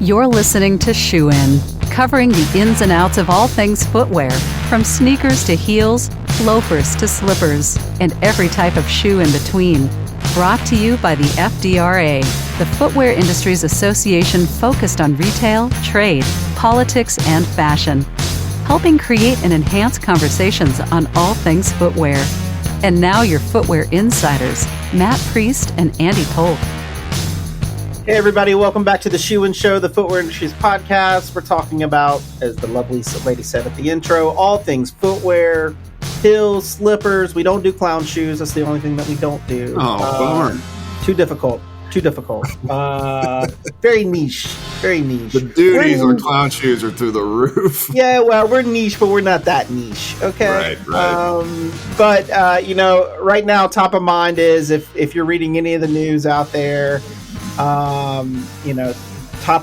You're listening to Shoe In, covering the ins and outs of all things footwear, from sneakers to heels, loafers to slippers, and every type of shoe in between. Brought to you by the FDRA, the Footwear Industries Association focused on retail, trade, politics, and fashion, helping create and enhance conversations on all things footwear. And now your footwear insiders, Matt Priest and Andy Polk. Hey everybody, welcome back to the Shoe In Show, the Footwear Industries podcast. We're talking about, as the lovely lady said at the intro, all things footwear, heels, slippers. We don't do clown shoes. That's the only thing that we don't do. Bummer. Too difficult. Very niche. The duties on clown shoes are through the roof. Yeah, well, we're niche, but we're not that niche. Okay. Right. But right now, top of mind is if you're reading any of the news out there, top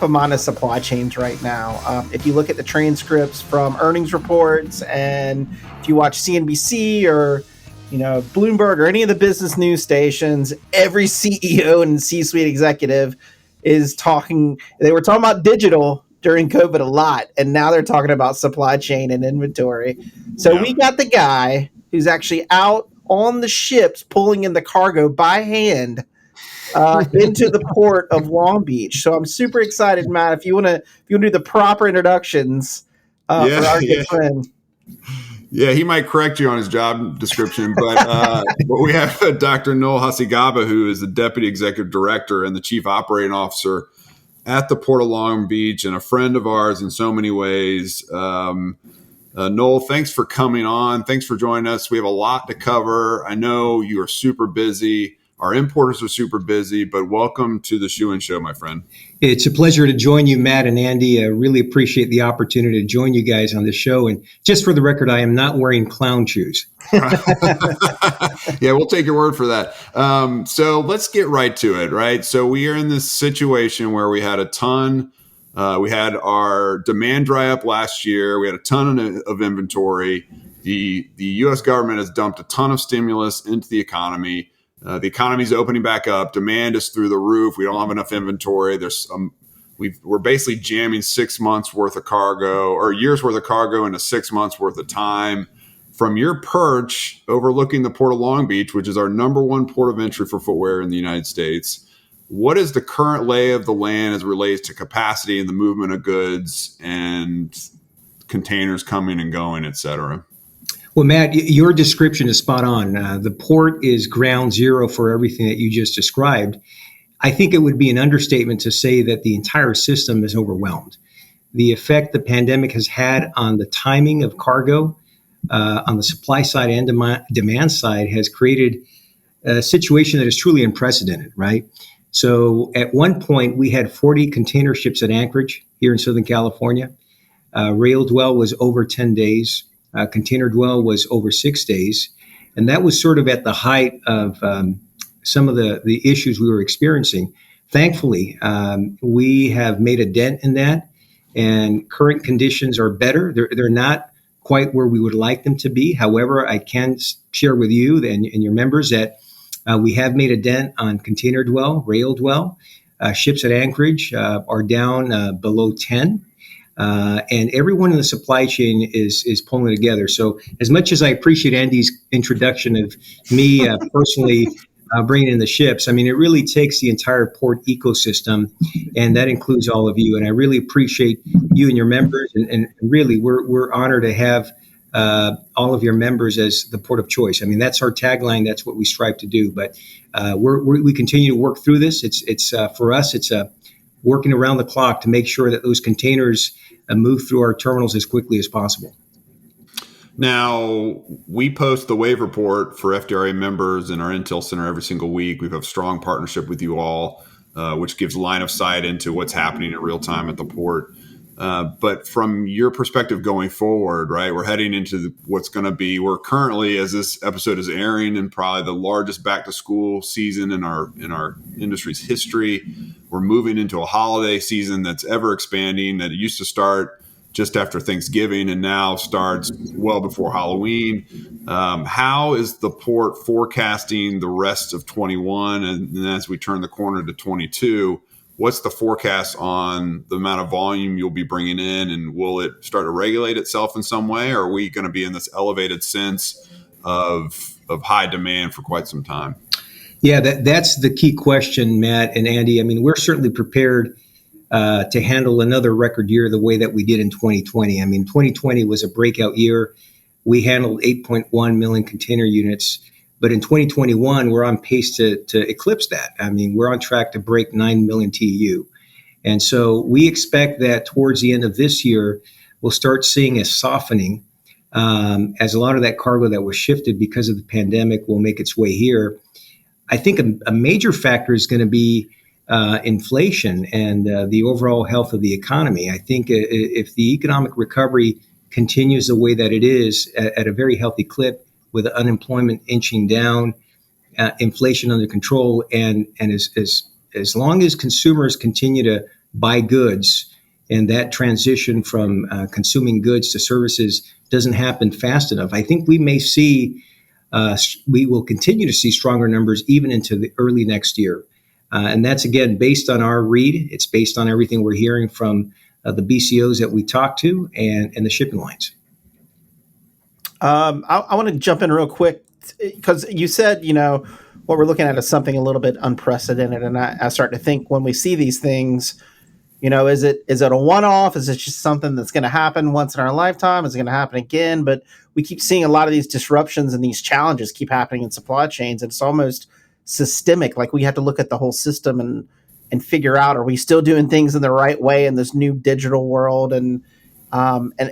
of mind is supply chains right now. If you look at the transcripts from earnings reports, and if you watch CNBC or Bloomberg or any of the business news stations, every CEO and C-suite executive is talking. They were talking about digital during COVID a lot, and now they're talking about supply chain and inventory. So we got the guy who's actually out on the ships pulling in the cargo by hand into the port of Long Beach. So I'm super excited, Matt. If you want to do the proper introductions for our good friend. Yeah, he might correct you on his job description, but we have Dr. Noel Hacegaba, who is the Deputy Executive Director and the Chief Operating Officer at the Port of Long Beach, and a friend of ours in so many ways. Noel, thanks for coming on. Thanks for joining us. We have a lot to cover. I know you are super busy. Our importers are super busy, but welcome to the Shoe In Show, my friend. It's a pleasure to join you, Matt and Andy. I really appreciate the opportunity to join you guys on the show. And just for the record, I am not wearing clown shoes. Yeah, we'll take your word for that. So let's get right to it, right? So we are in this situation where we had we had our demand dry up last year. We had a ton of inventory. The U.S. government has dumped a ton of stimulus into the economy. The economy is opening back up. Demand is through the roof. We don't have enough inventory. We're basically jamming 6 months worth of cargo, or a year's worth of cargo, into 6 months worth of time. From your perch overlooking the Port of Long Beach, which is our number one port of entry for footwear in the United States, what is the current lay of the land as it relates to capacity and the movement of goods and containers coming and going, et cetera? Well, Matt, your description is spot on. The port is ground zero for everything that you just described. I think it would be an understatement to say that the entire system is overwhelmed. The effect the pandemic has had on the timing of cargo, on the supply side and demand side, has created a situation that is truly unprecedented, right? So at one point, we had 40 container ships at Anchorage here in Southern California. Rail dwell was over 10 days. Container dwell was over 6 days. And that was sort of at the height of some of the issues we were experiencing. Thankfully, we have made a dent in that, and current conditions are better. They're not quite where we would like them to be. However, I can share with you and your members that we have made a dent on container dwell, rail dwell. Ships at Anchorage are down below 10. And everyone in the supply chain is pulling together. So as much as I appreciate Andy's introduction of me personally bringing in the ships, I mean, it really takes the entire port ecosystem, and that includes all of you. And I really appreciate you and your members. And really, we're honored to have all of your members as the port of choice. I mean, that's our tagline. That's what we strive to do. But we continue to work through this. It's for us, it's working around the clock to make sure that those containers move through our terminals as quickly as possible. Now, we post the wave report for FDRA members in our Intel Center every single week. We have a strong partnership with you all, which gives line of sight into what's happening in real time at the port. But from your perspective going forward, right, we're heading into what's going to be, we're currently, as this episode is airing, in probably the largest back to school season in our industry's history. We're moving into a holiday season that's ever expanding, that used to start just after Thanksgiving and now starts well before Halloween. How is the port forecasting the rest of 21? And as we turn the corner to 22, what's the forecast on the amount of volume you'll be bringing in, and will it start to regulate itself in some way? Or are we going to be in this elevated sense of high demand for quite some time? Yeah, that's the key question, Matt and Andy. I mean, we're certainly prepared to handle another record year the way that we did in 2020. I mean, 2020 was a breakout year. We handled 8.1 million container units. But in 2021, we're on pace to eclipse that. I mean, we're on track to break 9 million TEU. And so we expect that towards the end of this year, we'll start seeing a softening as a lot of that cargo that was shifted because of the pandemic will make its way here. I think a major factor is going to be inflation and the overall health of the economy. I think if the economic recovery continues the way that it is at a very healthy clip, with unemployment inching down, inflation under control, and as long as consumers continue to buy goods, and that transition from consuming goods to services doesn't happen fast enough, I think we may see we will continue to see stronger numbers even into the early next year. And that's, again, based on our read. It's based on everything we're hearing from the BCOs that we talk to and the shipping lines. I want to jump in real quick because you said, what we're looking at is something a little bit unprecedented. And I start to think when we see these things, is it a one-off? Is it just something that's going to happen once in our lifetime? Is it going to happen again? But we keep seeing a lot of these disruptions and these challenges keep happening in supply chains. It's almost systemic. Like we have to look at the whole system and figure out, are we still doing things in the right way in this new digital world? And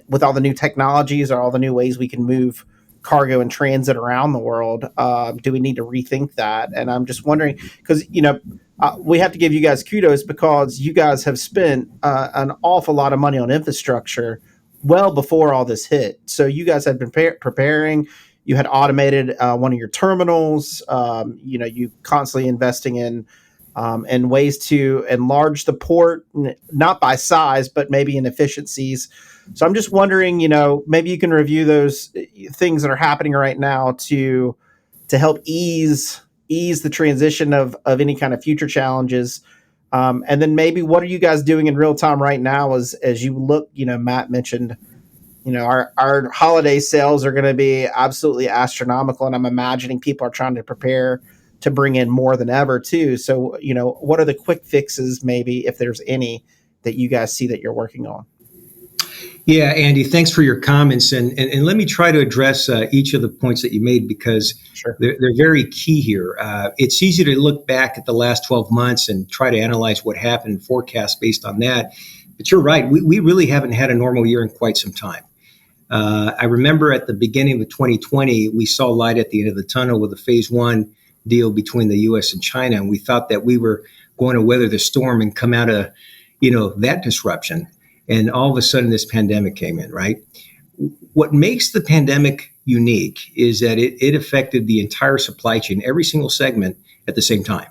with all the new technologies or all the new ways we can move cargo and transit around the world, do we need to rethink that? And I'm just wondering, because, we have to give you guys kudos because you guys have spent an awful lot of money on infrastructure well before all this hit. So you guys had been preparing. You had automated one of your terminals. You constantly investing in ways to enlarge the port, not by size, but maybe in efficiencies. So I'm just wondering, maybe you can review those things that are happening right now to help ease the transition of any kind of future challenges. And then maybe what are you guys doing in real time right now as you look, Matt mentioned, our holiday sales are going to be absolutely astronomical. And I'm imagining people are trying to prepare to bring in more than ever too. So, what are the quick fixes, maybe, if there's any, that you guys see that you're working on? Yeah, Andy, thanks for your comments. And let me try to address each of the points that you made because Sure. they're very key here. It's easy to look back at the last 12 months and try to analyze what happened and forecast based on that. But you're right. We really haven't had a normal year in quite some time. I remember at the beginning of 2020, we saw light at the end of the tunnel with the phase one deal between the U.S. and China. And we thought that we were going to weather the storm and come out of, that disruption. And all of a sudden, this pandemic came in, right? What makes the pandemic unique is that it affected the entire supply chain, every single segment at the same time.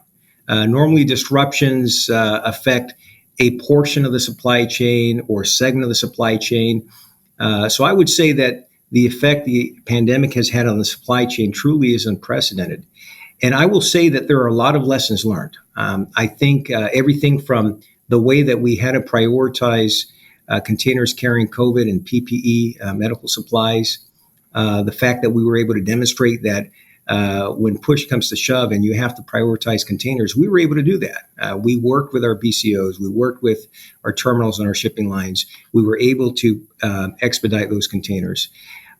Normally, disruptions affect a portion of the supply chain or segment of the supply chain. So I would say that the effect the pandemic has had on the supply chain truly is unprecedented. And I will say that there are a lot of lessons learned. I think everything from the way that we had to prioritize containers carrying COVID and PPE medical supplies, the fact that we were able to demonstrate that when push comes to shove and you have to prioritize containers, we were able to do that. We worked with our BCOs. We worked with our terminals and our shipping lines. We were able to expedite those containers.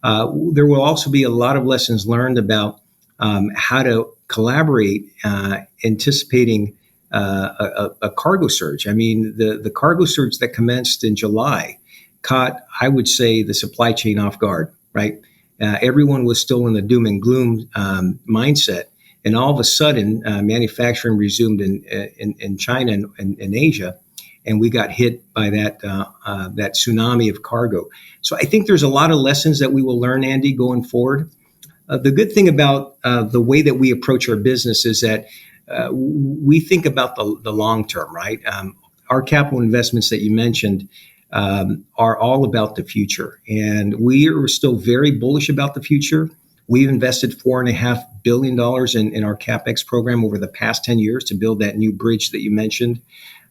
There will also be a lot of lessons learned about how to collaborate, anticipating a cargo surge. I mean, the cargo surge that commenced in July caught, I would say, the supply chain off guard, right? Everyone was still in the doom and gloom mindset. And all of a sudden, manufacturing resumed in China and in Asia. And we got hit by that tsunami of cargo. So I think there's a lot of lessons that we will learn, Andy, going forward. The good thing about the way that we approach our business is that we think about the long term, right? Our capital investments that you mentioned are all about the future. And we are still very bullish about the future. We've invested $4.5 billion in our CapEx program over the past 10 years to build that new bridge that you mentioned.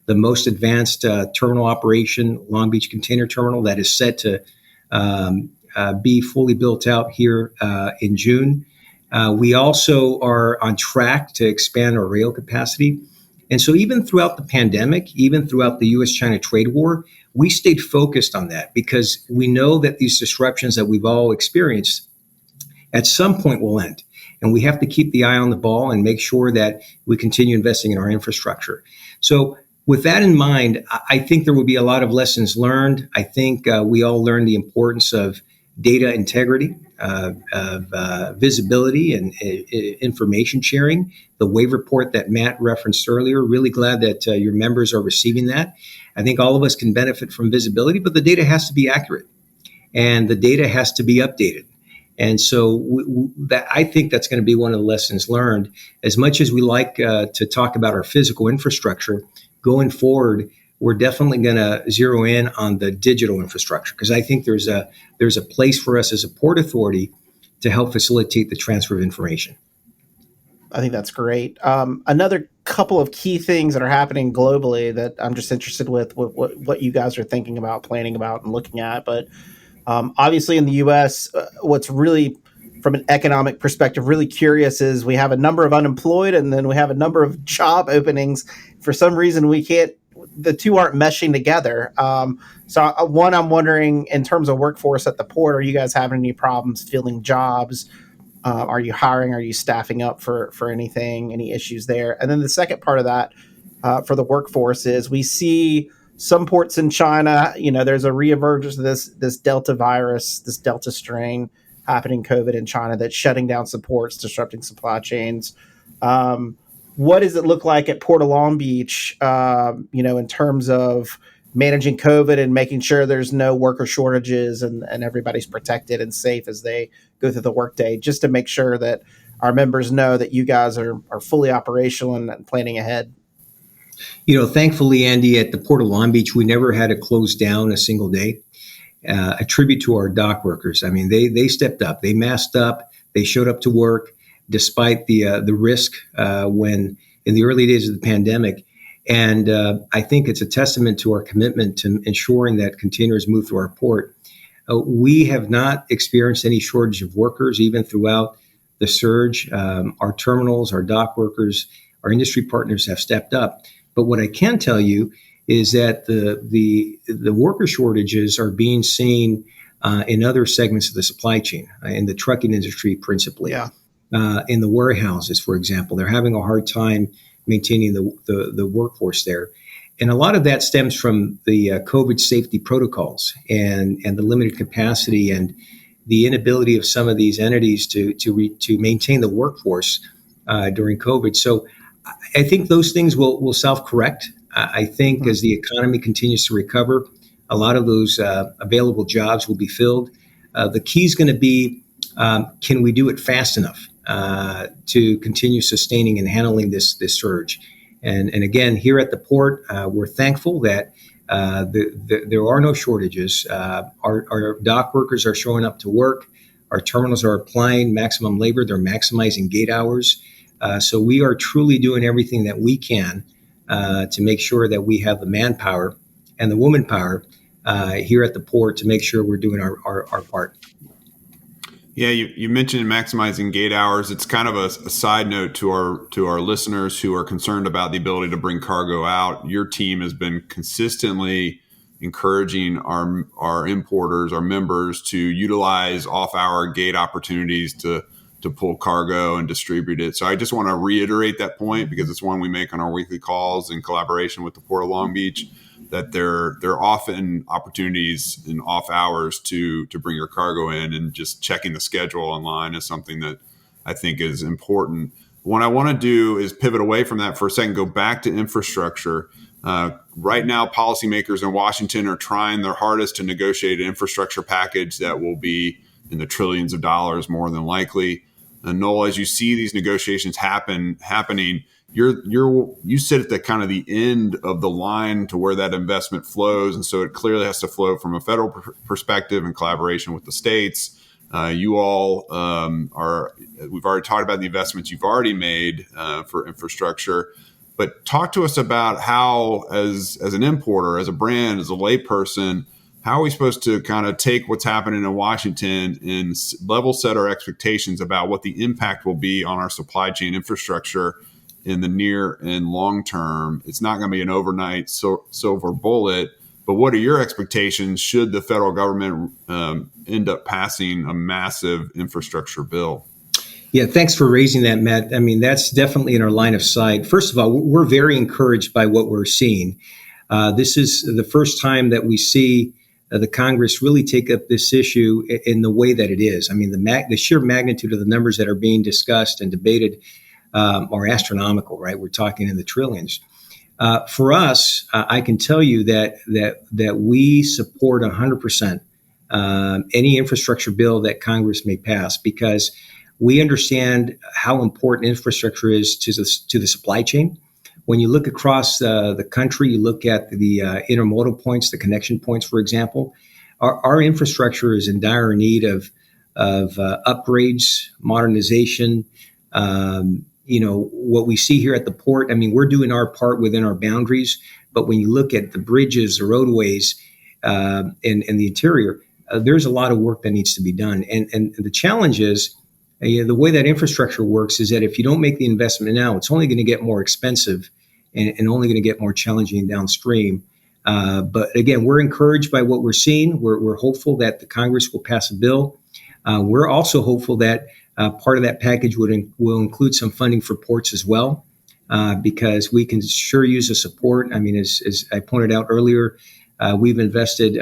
the most advanced terminal operation, Long Beach Container Terminal, that is set to be fully built out here in June. We also are on track to expand our rail capacity. And so even throughout the pandemic, even throughout the U.S.-China trade war, we stayed focused on that because we know that these disruptions that we've all experienced at some point will end. And we have to keep the eye on the ball and make sure that we continue investing in our infrastructure. So with that in mind, I think there will be a lot of lessons learned. I think we all learned the importance of data integrity, of visibility and information sharing. The wave report that Matt referenced earlier, really glad that your members are receiving that. I think all of us can benefit from visibility, but the data has to be accurate and the data has to be updated. And so that I think that's going to be one of the lessons learned. As much as we like to talk about our physical infrastructure, going forward, we're definitely going to zero in on the digital infrastructure because I think there's a place for us as a port authority to help facilitate the transfer of information. I think that's great. Another couple of key things that are happening globally that I'm just interested with what you guys are thinking about, planning about, and looking at. But obviously in the U.S., what's really, from an economic perspective, really curious is we have a number of unemployed and then we have a number of job openings. For some reason, the two aren't meshing together. So one, I'm wondering in terms of workforce at the port, are you guys having any problems filling jobs? Are you hiring? Are you staffing up for anything, any issues there? And then the second part of that for the workforce is we see some ports in China, there's a reemergence of this Delta virus, this Delta strain happening, COVID in China, that's shutting down some ports, disrupting supply chains. What does it look like at Port of Long Beach, in terms of managing COVID and making sure there's no worker shortages and everybody's protected and safe as they go through the workday, just to make sure that our members know that you guys are fully operational and planning ahead? Thankfully, Andy, at the Port of Long Beach, we never had to close down a single day. A tribute to our dock workers. I mean, they stepped up, they masked up, they showed up to work despite the risk when in the early days of the pandemic. And I think it's a testament to our commitment to ensuring that containers move through our port. We have not experienced any shortage of workers, even throughout the surge. Our terminals, our dock workers, our industry partners have stepped up. But what I can tell you is that the worker shortages are being seen in other segments of the supply chain, in the trucking industry principally. Yeah. In the warehouses, for example, they're having a hard time maintaining the workforce there. And a lot of that stems from the COVID safety protocols and the limited capacity and the inability of some of these entities to maintain the workforce during COVID. So I think those things will self-correct. I think as the economy continues to recover, a lot of those available jobs will be filled. The key is going to be, can we do it fast enough to continue sustaining and handling this surge? And again, here at the port, we're thankful that there are no shortages. Our dock workers are showing up to work. Our terminals are applying maximum labor. They're maximizing gate hours. So we are truly doing everything that we can to make sure that we have the manpower and the woman power here at the port to make sure we're doing our part. Yeah, you mentioned maximizing gate hours. It's kind of a side note to our listeners who are concerned about the ability to bring cargo out. Your team has been consistently encouraging our importers, our members, to utilize off-hour gate opportunities to pull cargo and distribute it. So I just want to reiterate that point because it's one we make on our weekly calls in collaboration with the Port of Long Beach, that there are often opportunities in off hours to bring your cargo in, and just checking the schedule online is something that I think is important. What I want to do is pivot away from that for a second, go back to infrastructure. Right now, policymakers in Washington are trying their hardest to negotiate an infrastructure package that will be in the trillions of dollars more than likely. And Noel, as you see these negotiations happening, you sit at the kind of the end of the line to where that investment flows, and so it clearly has to flow from a federal perspective in collaboration with the states. You all we've already talked about the investments you've already made for infrastructure. But talk to us about how, as an importer, as a brand, as a layperson, how are we supposed to kind of take what's happening in Washington and level set our expectations about what the impact will be on our supply chain infrastructure in the near and long term? It's not going to be an overnight silver bullet, but what are your expectations should the federal government end up passing a massive infrastructure bill? Yeah, thanks for raising that, Matt. I mean, that's definitely in our line of sight. First of all, we're very encouraged by what we're seeing. This is the first time that we see the Congress really take up this issue in the way that it is. I mean, the sheer magnitude of the numbers that are being discussed and debated are astronomical, right? We're talking in the trillions. For us, I can tell you that we support 100% any infrastructure bill that Congress may pass, because we understand how important infrastructure is to the supply chain. When you look across the country, you look at the intermodal points, the connection points, for example, our infrastructure is in dire need of upgrades, modernization. What we see here at the port, I mean, we're doing our part within our boundaries, but when you look at the bridges, the roadways, and the interior, there's a lot of work that needs to be done. And the challenge is, the way that infrastructure works is that if you don't make the investment now, it's only going to get more expensive and only going to get more challenging downstream. But again, we're encouraged by what we're seeing. We're hopeful that the Congress will pass a bill. We're also hopeful that part of that package will include some funding for ports as well, because we can sure use the support. I mean, as I pointed out earlier, we've invested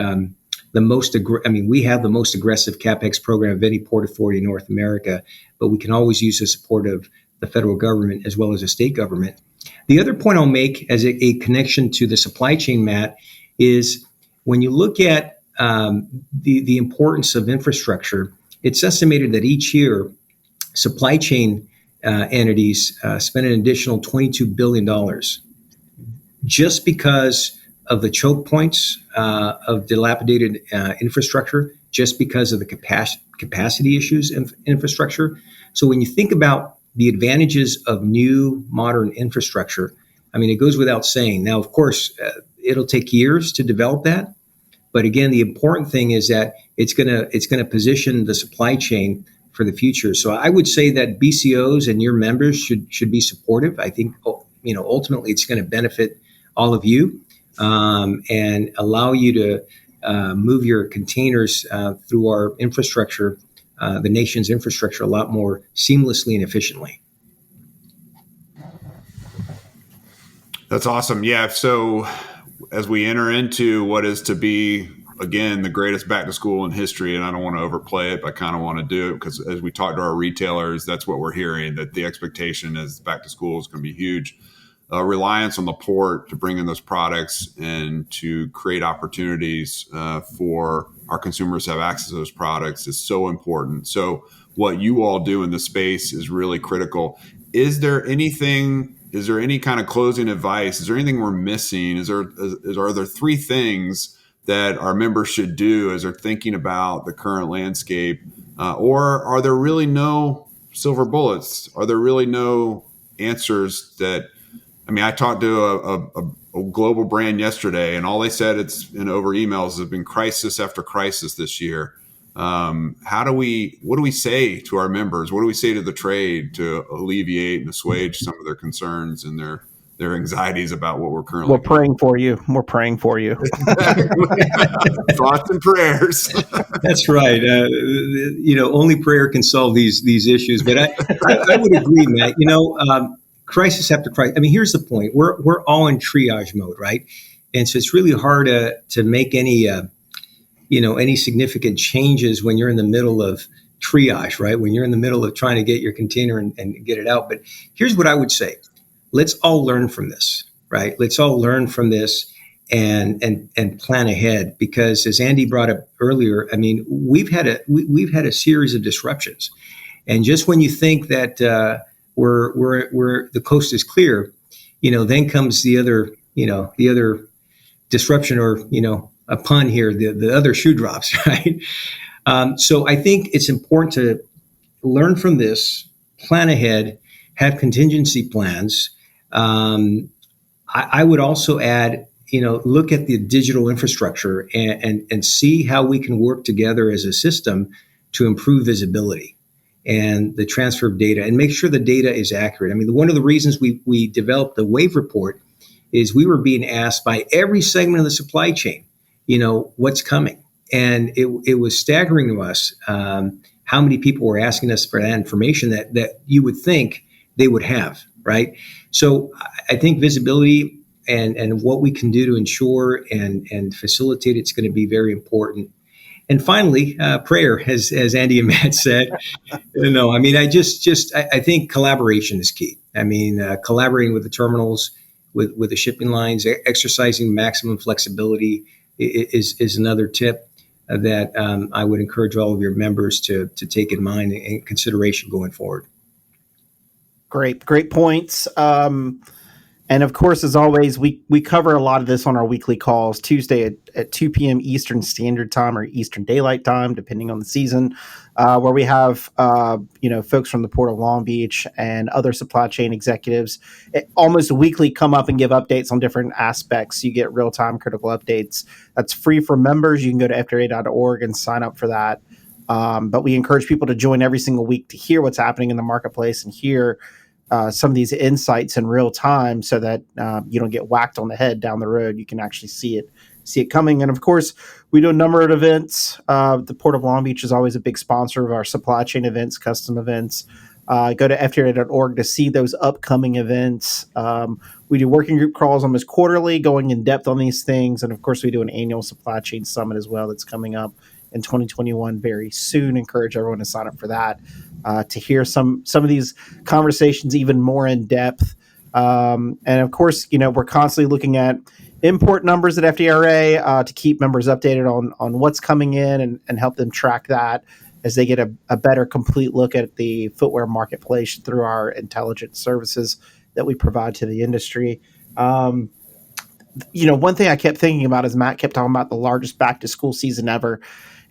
we have the most aggressive CapEx program of any port authority in North America, but we can always use the support of the federal government as well as the state government. The other point I'll make as a connection to the supply chain, Matt, is when you look at the importance of infrastructure, it's estimated that each year supply chain entities spend an additional $22 billion just because of the choke points of dilapidated infrastructure, just because of the capacity issues in infrastructure. So when you think about the advantages of new modern infrastructure, I mean, it goes without saying. Now, of course, it'll take years to develop that. But again, the important thing is that it's gonna position the supply chain for the future. So I would say that BCOs and your members should be supportive. I think ultimately it's going to benefit all of you. And allow you to move your containers through our infrastructure, the nation's infrastructure, a lot more seamlessly and efficiently. That's awesome. Yeah. So as we enter into what is to be, again, the greatest back to school in history, and I don't want to overplay it, but I kind of want to do it because as we talk to our retailers, that's what we're hearing, that the expectation is back to school is going to be huge. Reliance on the port to bring in those products and to create opportunities for our consumers to have access to those products is so important. So what you all do in the space is really critical. Is there any kind of closing advice? Is there anything we're missing? Are there three things that our members should do as they're thinking about the current landscape? Or are there really no silver bullets? Are there really no answers that, I mean, I talked to a global brand yesterday, and all they said over emails has been crisis after crisis this year. What do we say to our members? What do we say to the trade to alleviate and assuage some of their concerns and their anxieties about what we're currently doing? Praying for you. We're praying for you. Thoughts and prayers. That's right. Only prayer can solve these issues. But I would agree, Matt. Crisis after crisis. I mean, here's the point. We're all in triage mode, right? And so it's really hard to make any significant changes when you're in the middle of triage, right? When you're in the middle of trying to get your container and get it out. But here's what I would say. Let's all learn from this, right? Let's all learn from this and plan ahead, because as Andy brought up earlier, I mean, we've had a series of disruptions. And just when you think that where the coast is clear, then comes the other disruption, or a pun here, the other shoe drops, right? So I think it's important to learn from this, plan ahead, have contingency plans, I would also add, look at the digital infrastructure and see how we can work together as a system to improve visibility and the transfer of data and make sure the data is accurate. I mean, one of the reasons we developed the WAVE report is we were being asked by every segment of the supply chain, what's coming. And it was staggering to us how many people were asking us for that information that you would think they would have, right? So I think visibility and what we can do to ensure and facilitate it's going to be very important. And finally, prayer, as Andy and Matt said. I think collaboration is key. I mean, collaborating with the terminals, with the shipping lines, exercising maximum flexibility is another tip that I would encourage all of your members to take in mind and consideration going forward. Great points. And of course, as always, we cover a lot of this on our weekly calls, Tuesday at 2 p.m. Eastern Standard Time or Eastern Daylight Time, depending on the season, where we have folks from the Port of Long Beach and other supply chain executives almost weekly come up and give updates on different aspects. You get real-time critical updates. That's free for members. You can go to fdra.org and sign up for that. But we encourage people to join every single week to hear what's happening in the marketplace and hear some of these insights in real time so that you don't get whacked on the head down the road. You can actually see it coming. And of course, we do a number of events. The Port of Long Beach is always a big sponsor of our supply chain events, custom events. Go to fdra.org to see those upcoming events. We do working group calls almost quarterly, going in depth on these things. And of course, we do an annual supply chain summit as well that's coming up in 2021 very soon. Encourage everyone to sign up for that to hear some of these conversations even more in depth. And of course, we're constantly looking at import numbers at FDRA to keep members updated on what's coming in and help them track that as they get a better complete look at the footwear marketplace through our intelligence services that we provide to the industry. One thing I kept thinking about is Matt kept talking about the largest back to school season ever.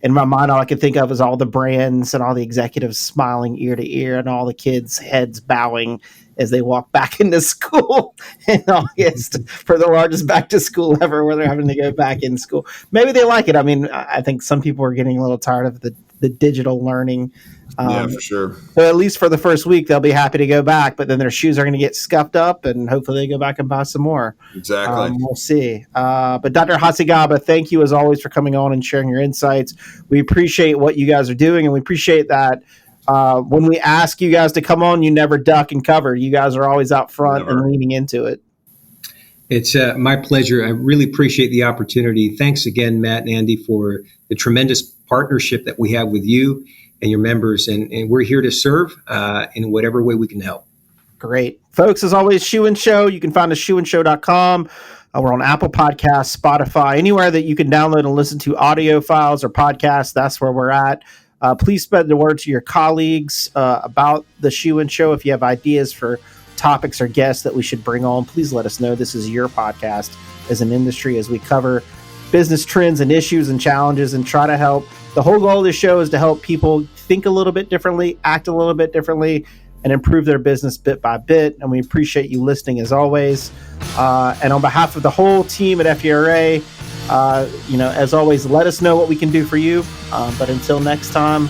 In my mind, all I could think of is all the brands and all the executives smiling ear to ear and all the kids' heads bowing as they walk back into school in August for the largest back to school ever, where they're having to go back in school. Maybe they like it. I mean, I think some people are getting a little tired of the digital learning. Yeah, for sure. So at least for the first week, they'll be happy to go back, but then their shoes are going to get scuffed up and hopefully they go back and buy some more. Exactly. We'll see. But Dr. Hacegaba, thank you as always for coming on and sharing your insights. We appreciate what you guys are doing, and we appreciate that when we ask you guys to come on, you never duck and cover. You guys are always out front and leaning into it. It's my pleasure. I really appreciate the opportunity. Thanks again, Matt and Andy, for the tremendous partnership that we have with you and your members, and we're here to serve in whatever way we can help. Great. Folks, as always, Shoe and Show. You can find us shoeandshow.com. We're on Apple Podcasts, Spotify, anywhere that you can download and listen to audio files or podcasts. That's where we're at. Please spread the word to your colleagues about the Shoe and Show. If you have ideas for topics or guests that we should bring on, please let us know. This is your podcast as an industry as we cover business trends and issues and challenges and try to help. The whole goal of this show is to help people think a little bit differently, act a little bit differently, and improve their business bit by bit. And we appreciate you listening as always. And on behalf of the whole team at FDRA, as always, let us know what we can do for you. But until next time,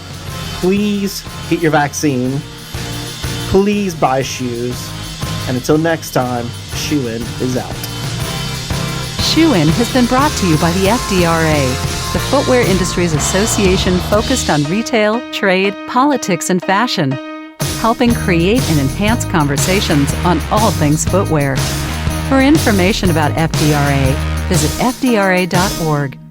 please get your vaccine. Please buy shoes. And until next time, Shoe-In is out. Shoe-In has been brought to you by the FDRA, the Footwear Industries Association focused on retail, trade, politics, and fashion, helping create and enhance conversations on all things footwear. For information about FDRA, visit fdra.org.